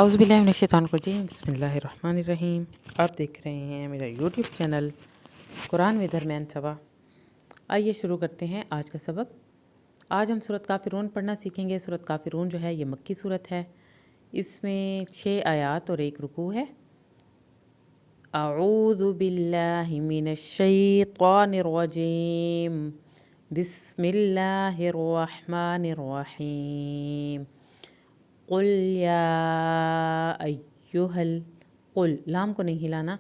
اعوذ باللہ من الشیطان الرجیم، بسم اللہ الرحمن الرحیم۔ آپ دیکھ رہے ہیں میرا یوٹیوب چینل قرآن میں درمیان صبا۔ آئیے شروع کرتے ہیں آج کا سبق۔ آج ہم سورۃ کافرون پڑھنا سیکھیں گے۔ سورۃ کافرون جو ہے یہ مکی سورت ہے، اس میں 6 آیات اور 1 رکوع ہے۔ اعوذ باللہ من الشیطان الرجیم، بسم اللہ الرحمن الرحیم۔ قل یا ایہل، قل لام کو نہیں ہلانا،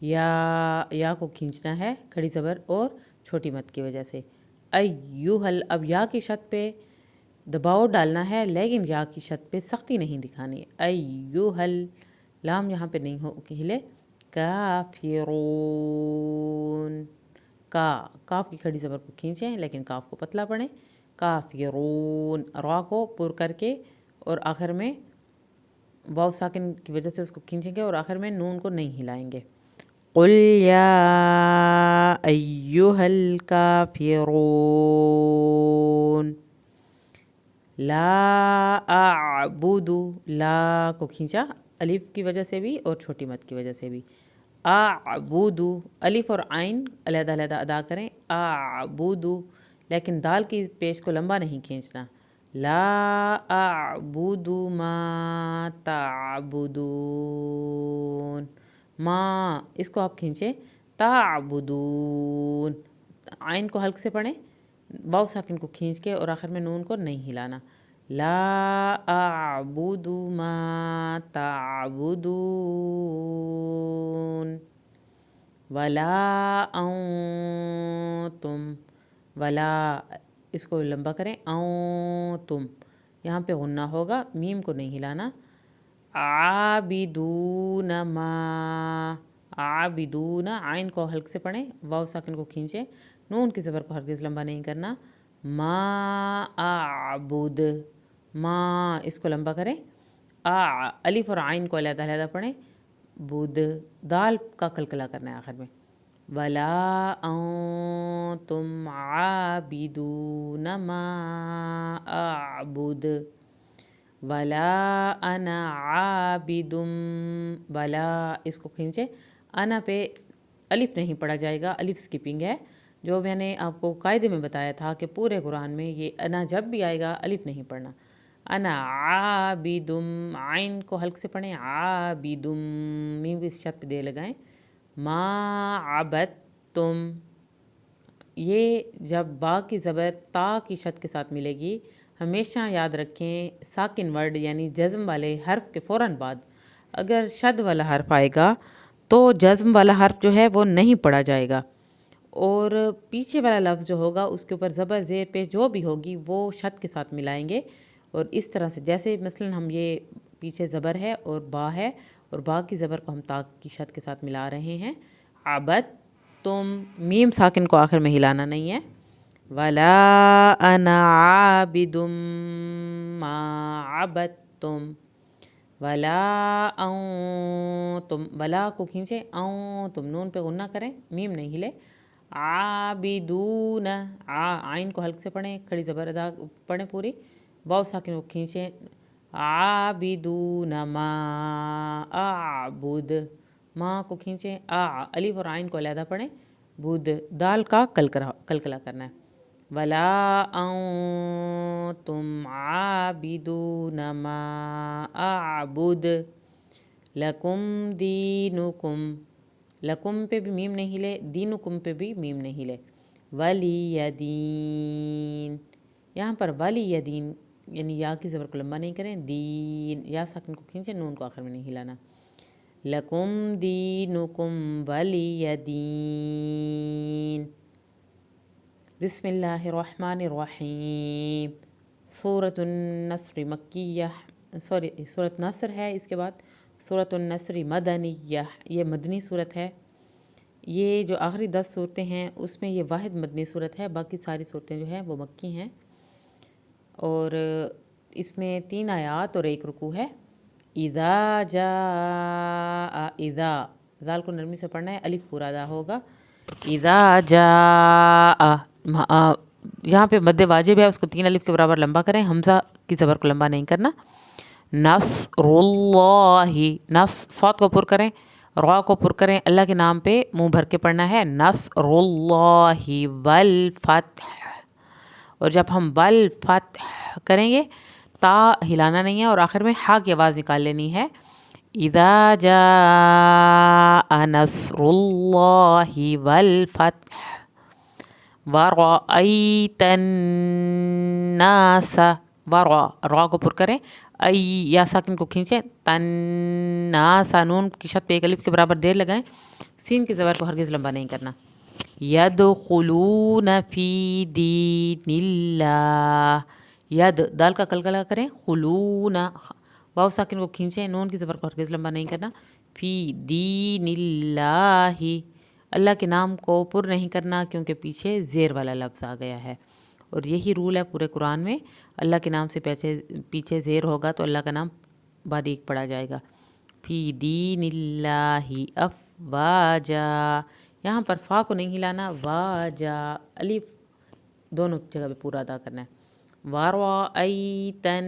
یا کو کھینچنا ہے کھڑی زبر اور چھوٹی مد کی وجہ سے۔ ایہل، اب یا کی شد پہ دباؤ ڈالنا ہے لیکن یا کی شد پہ سختی نہیں دکھانی۔ ایہل، لام یہاں پہ نہیں ہو ہلے۔ کافرون، کاف کی کھڑی زبر کو کھینچیں لیکن کاف کو پتلا پڑھیں۔ کافرون، را کو پر کر کے اور آخر میں واو ساکن کی وجہ سے اس کو کھینچیں گے اور آخر میں نون کو نہیں ہلائیں گے۔ قل یا ایہا الکافرون لا اعبد، لا کو کھینچا الف کی وجہ سے بھی اور چھوٹی مد کی وجہ سے بھی۔ اعبد، الف اور عین علیحدہ علیحدہ ادا کریں۔ اعبد، لیکن دال کی پیش کو لمبا نہیں کھینچنا۔ لا اعبد ما تعبدون، ما اس کو آپ کھینچیں۔ تعبدون، عین کو حلق سے پڑھیں، واو ساکن کو کھینچ کے اور آخر میں نون کو نہیں ہلانا۔ لا اعبد ما تعبدون ولا انتم، ولا اس کو لمبا کریں۔ انتم، یہاں پہ غنہ ہوگا، میم کو نہیں ہلانا۔ عابدون ما، عابدون، عین کو حلق سے پڑھیں، واو ساکن کو کھینچیں، نون کی زبر کو ہرگز لمبا نہیں کرنا۔ ما اعبد، ما اس کو لمبا کریں، الف اور عین کو علیحدہ علیحدہ پڑھیں، بود، دال کا قلقلہ کرنا ہے آخر میں۔ ولا انتم عابدون ما اعبد ولا انا عابد، ولا اس کو کھینچے، انا پہ الف نہیں پڑھا جائے گا، الف سکپنگ ہے، جو میں نے آپ کو قاعدے میں بتایا تھا کہ پورے قرآن میں یہ انا جب بھی آئے گا الف نہیں پڑھنا۔ انا عابد، عین کو حلق سے پڑھیں، عابد، میم کی شد پہ دے لگائیں۔ ما عبدتم، یہ جب با کی زبر تا کی شد کے ساتھ ملے گی، ہمیشہ یاد رکھیں ساکن ورڈ یعنی جزم والے حرف کے فوراً بعد اگر شد والا حرف آئے گا تو جزم والا حرف جو ہے وہ نہیں پڑھا جائے گا، اور پیچھے والا لفظ جو ہوگا اس کے اوپر زبر زیر پیش جو بھی ہوگی وہ شد کے ساتھ ملائیں گے، اور اس طرح سے جیسے مثلاً ہم یہ پیچھے زبر ہے اور با ہے اور با کی زبر کو ہم تا کی شد کے ساتھ ملا رہے ہیں۔ عبد تم، میم ساکن کو آخر میں ہلانا نہیں ہے۔ ولا انا عابد ما عبدتم ولا انتم، ولا کو کھینچیں، انتم نون پہ غنہ کریں، میم نہیں ہلے۔ عابدون، عین کو حلق سے پڑھیں، کھڑی زبر ادا پڑھیں پوری، واو ساکن کو کھینچیں۔ عابدون ما اعبد، ما کو کھینچیں، الف اور عین کو علیحدہ پڑھیں، بود، دال کا قلقلہ کرنا ہے۔ ولا انتم عابدون ما اعبد لکم دینکم، لکم پہ بھی میم نہیں ہلے، دینکم پہ بھی میم نہیں ہلے۔ ولی دین، یہاں پر ولی دین یعنی یا کی زبر کو لمبا نہیں کریں، دین، یا ساکن کو کھینچیں، نون کو آخر میں نہیں ہلانا۔ لکم دینکم ولی دین۔ بسم اللہ الرحمن الرحیم۔ سورۃ النصر مکیہ، سورۃ نصر ہے، اس کے بعد سورۃ النصر مدنیہ، یہ مدنی صورت ہے۔ یہ جو آخری 10 صورتیں ہیں اس میں یہ واحد مدنی صورت ہے، باقی ساری صورتیں جو ہیں وہ مکی ہیں، اور اس میں 3 آیات اور 1 رکوع ہے۔ اذا جاء، اذا، ذال کو نرمی سے پڑھنا ہے، الف پورا ادا ہوگا۔ اذا جاء، یہاں پہ مد واجب ہے، اس کو 3 الف کے برابر لمبا کریں، حمزہ کی زبر کو لمبا نہیں کرنا۔ नस्रुल्लाहि, नस सौत को पुर करें, रा को पुर करें, अल्लाह के नाम पे मुंह भर के पढ़ना है, नस्रुल्लाहि वल फतह। और जब हम वल फतह करेंगे ता हिलाना नहीं है और आखिर में हा की आवाज़ निकाल लेनी है। इज़ा जाअ नस्रुल्लाहि वल फतह वरअयतन नास, रा को पुर करें, आई या साकिन को खींचें, तन्नासा, नून की शत पे एक अलिफ के बराबर देर लगाएं, सीन की ज़बर को हरगिज़ लंबा नहीं करना। यदखुलून फी दीनिल्लाह, यद दाल का कलकला करें, खुलूना वाव साकिन को खींचें, नून की ज़बर को हरगिज़ लंबा नहीं करना। फी दीनिल्लाही, अल्लाह के नाम को पुर नहीं करना क्योंकि पीछे ज़ेर वाला लफ्ज़ आ गया है और यही रूल है पूरे कुरान में। अल्लाह के नाम से पीछे ज़ेर होगा तो अल्लाह का नाम बारीक पढ़ा जाएगा। फी दीनिल्लाही अफ़वाजा, यहाँ पर फ़ा को नहीं हिलाना, वाजा अलिफ दोनों जगह पे पूरा अदा करना है। वरअयतन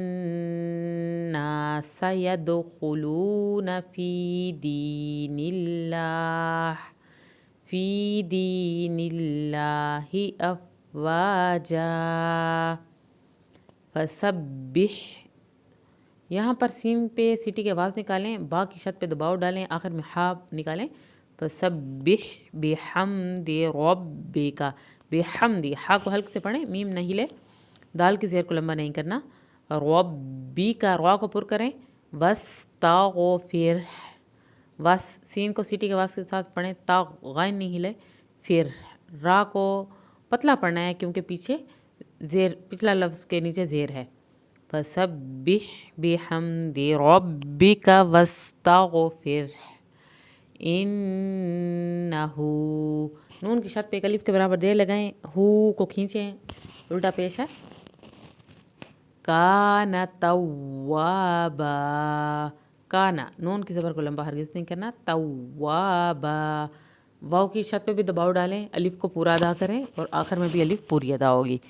नास यदखुलून फी दीनिल्लाह फी दीनिल्लाहि अफ़वाजा फसब्बिह, यहाँ पर सीन पे सीटी की आवाज़ निकालें, बा की शत पे दबाव डालें, आखिर में हा निकालें। फसब्बिह बिहम्दि रब्बिका, बिहम्दि हा को हल्क से पढ़ें, मीम नहीं ले, दाल की ज़ेर को लंबा नहीं करना। रब्बिका, रा को पुर करें, वस्ताग़फिर, वस सीन को सीटी की आवाज़ के साथ पढ़ें, ता गैन नहीं हिले, फिर रा को पतला पढ़ना है क्योंकि पीछे ज़ेर, पिछला लफ्ज़ के नीचे ज़ेर है। फसब्बिह बिहम्दि रब्बिका वस्ताग़फिर इन्नहू, नून की शत पे एक अलिफ के बराबर देर लगाएं, हू को खींचें, उल्टा पेश है। काना तव्वाबा, काना, नून की ज़बर को लंबा हरगिज़ नहीं करना, तव्वाबा, वाव की शत पे भी दबाव डालें, अलिफ को पूरा अदा करें और आखिर में भी अलिफ पूरी अदा होगी।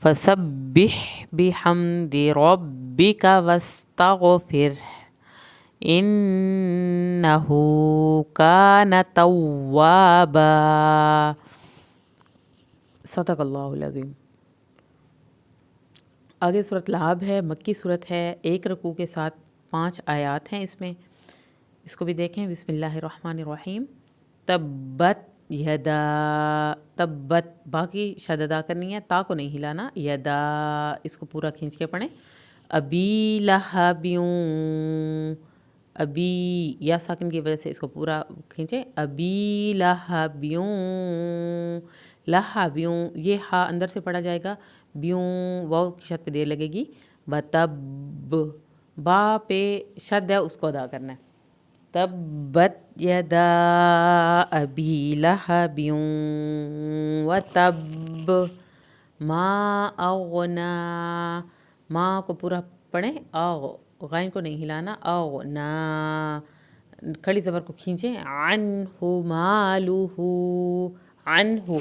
फसब्बिह बिहम्दि रब्बिका वस्ताग़फिर इन्नहू काना तव्वाबा। सदक़ल्लाहुल अज़ीम। आगे सूरत लहाब है, मक्की सूरत है, एक रकू के साथ 5 आयात हैं इसमें, इसको भी देखें। बिस्मिल्लाहिर्रहमानिर्रहीम। तब्बत यदा, तब्बत, बाकी शद अदा करनी है, ता को नहीं हिलाना, यदा इसको पूरा खींच के पढ़ें। अबी लहबियूं, अबी या साकिन की वजह से इसको पूरा खींचें, अबी लहबियूं, लहबियूं, ये हा अंदर से पढ़ा जाएगा, ब्यूं वाव की शद पे देर लगेगी। बतब, बा पे शद है उसको अदा करना है। तब्बत यदा अबी लहबियूं व तब, मा अग़ना, माँ को पूरा पढ़ें, गैन को नहीं हिलाना, अग़ना, खड़ी ज़बर को खींचें, अन्हु मालुहु, अन्हु,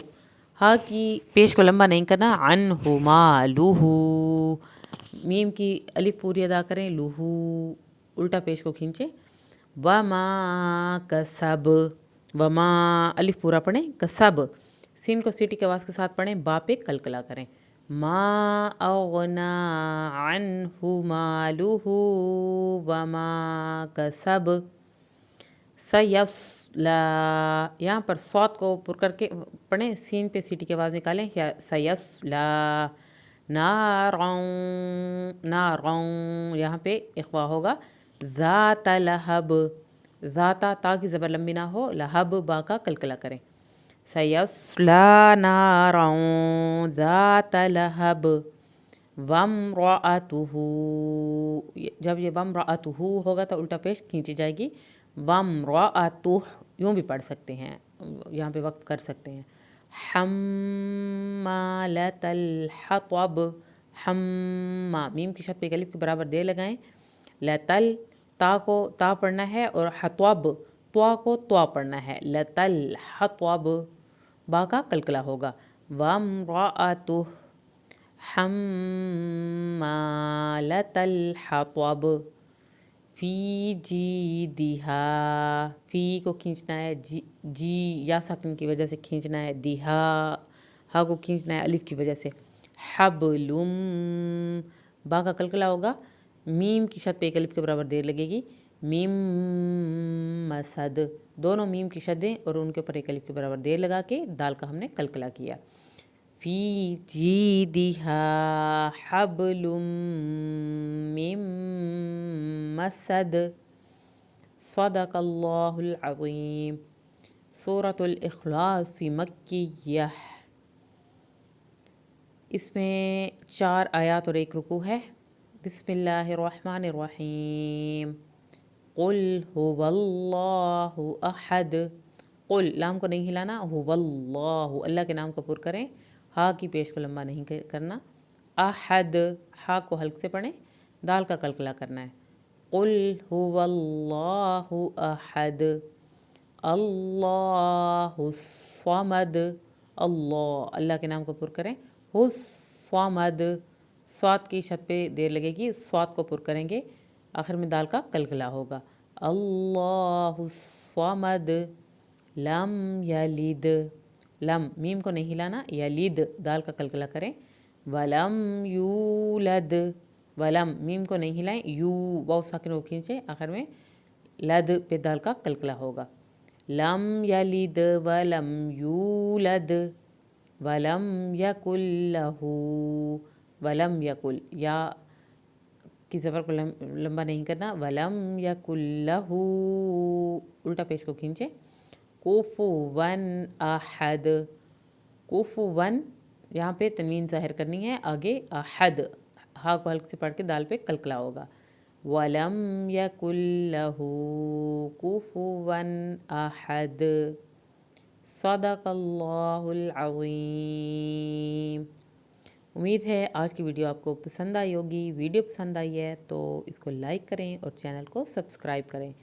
हा की पेश को लंबा नहीं करना, अन्हु मालुहु, मीम की अलिफ पूरी अदा करें, लुहु उल्टा पेश को खींचें। वमा कसब, वमा अलिफ पूरा पढ़ें, कसब सीन को सीटी की आवाज़ के साथ पढ़ें, बा पे कलकला करें। मा अग़ना अन्हु मालुहु वमा कसब सयस्ला, यहाँ पर सौत को पुर करके पढ़ें, सीन पे सीटी की आवाज़ निकालें, सयस्ला नारौं, नारौं, यहाँ पे इख्वा होगा। ज़ात लहब, ज़ाता, ता की ज़बर लंबी ना हो, लहब बा का कलकला करें। सयस्ला नारौं ज़ात लहब वम्रअतुहु, जब ये वम्रअतुहु होगा तो उल्टा पेश खींची जाएगी, वम्रअतुह, यूँ भी पढ़ सकते हैं, यहाँ पे वक्फ कर सकते हैं। हम्मालतल हतब, हम्मा, मीम की शत पे अलिफ के बराबर देर लगाएं, लतल, ता को ता पढ़ना है और हतब, त्वा को त्वा पढ़ना है, लतल हतब, बा का कलकला होगा। वम्रअतुह हम्मालतल हतब, फ़ी जीदिहा, फ़ी को खींचना है, जी या साकिन की वजह से खींचना है, दिहा हा को खींचना है अलिफ की वजह से। हबलुम, बा का कलकला होगा, मीम की शद पे एक अलिफ के बराबर देर लगेगी। मीम मसद, दोनों मीम की शदें और उनके ऊपर एक अलिफ के बराबर देर लगा के दाल का हमने कलकला किया। फ़ी जीदिहा हबलुम मिम मसद। सदक़ल्लाहुल अज़ीम। सूरतुल इख़लास मक्किय्यह, इसमें 4 आयात और 1 रुकू है। बिस्मिल्लाहिर्रहमानिर्रहीम। क़ुल हुवल्लाहु अहद, क़ुल लाम को नहीं हिलाना, हुवल्लाहु अल्लाह के नाम को पुर करें, हा की पेश को लंबा नहीं करना। अहद, हा को हल्क से पढ़ें, दाल का कलकला करना है। क़ुल हुवल्लाहु अहद, अल्लाहुस स्वमद, अल्लाह के नाम को पुर करें, हुस्वमद, स्वाद की शद पे देर लगेगी, स्वाद को पुर करेंगे, आखिर में दाल का कलकला होगा। अल्लाहुस्वमद, लम यलिद, लम मीम को नहीं हिलाना, यलिद दाल का कलकला करें। वलम यूलद, वलम मीम को नहीं हिलाएं, यू वाव साकिन को खींचे, आखिर में लद पे दाल का कलकला होगा। लम यलिद वलम यूलद, वलम यकुल लहू, वलम यकुल, या की ज़बर को लंबा नहीं करना, वलम यकुल लहू उल्टा पेश को खींचे। कुफुवन अहद, कुफुवन यहाँ पे तनवीन ज़ाहिर करनी है, आगे अहद हा को हल्क से पढ़ के दाल पे कलकला होगा। वलम यकुल लहू कुफुवन अहद। सदक़ल्लाहुल अज़ीम। उम्मीद है आज की वीडियो आपको पसंद आई होगी। वीडियो पसंद आई है तो इसको लाइक करें और चैनल को सब्सक्राइब करें।